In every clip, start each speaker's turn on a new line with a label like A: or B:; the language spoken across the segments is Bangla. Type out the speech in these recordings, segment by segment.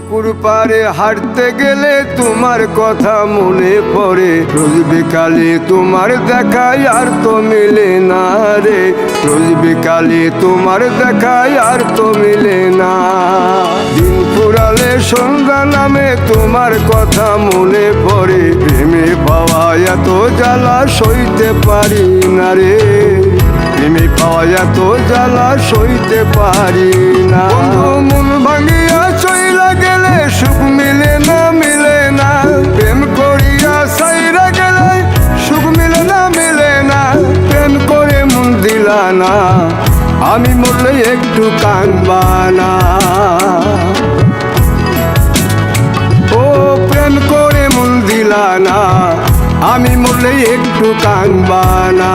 A: পুকুর পাড়ে হাঁটতে গেলে তোমার কথা মনে পড়ে, রোজ বিকালে তোমার দেখায় আর তো মিলে না রে, রোজ বিকালে তোমার দেখায় আর তো মিলে না। দিন ফুরালে সন্ধ্যা নামে তোমার কথা মনে পড়ে, প্রেমে পাওয়া এত জ্বালা সইতে পারি না রে, প্রেমে পাওয়া এত জ্বালা সইতে পারি না। মন ভাঙিয়া চইলা গেলে সুখ মিলে না, মিলে না, প্রেম করিয়া সাইরা গেলে সুখ মিলে না, মিলে না, প্রেম করে মন দিলা না, আমি মরলে একটু কাঁদবা না। ও প্রেম করে মন দিলা না, আমি মরলে একটু কাঁদবা না।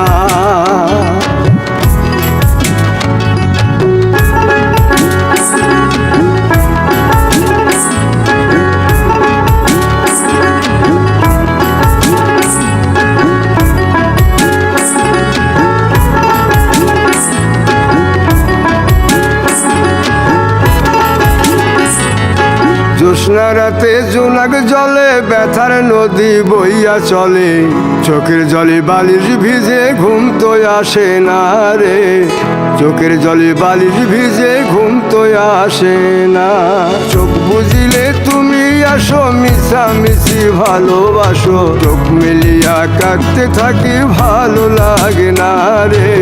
A: জ্যোৎস্না রাতে জোনাক জলে ব্যথার নদী বইয়া চলে, চোখের জলে বালিশ ভিজে ঘুম তো আসে না রে, চোখের জলে বালিশ ভিজে ঘুম তো আসে না। চোখ বুঝিলে তুমি আসো, মিশামিশি ভালোবাসো, চোখ মিলিয়া কাঁদতে থাকি ভালো লাগে না রে,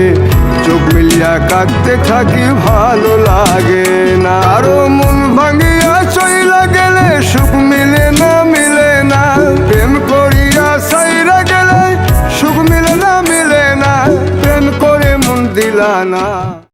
A: চোখ মিলিয়া কাঁদতে থাকি ভালো লাগে না। আরো মন ভাঙিয়া চইলা গেলে সুখ মিলে না, মিলে না, প্রেম করিয়া সাইরা গেলে সুখ মিলে না, মিলে না, প্রেম করে মন দিলা না।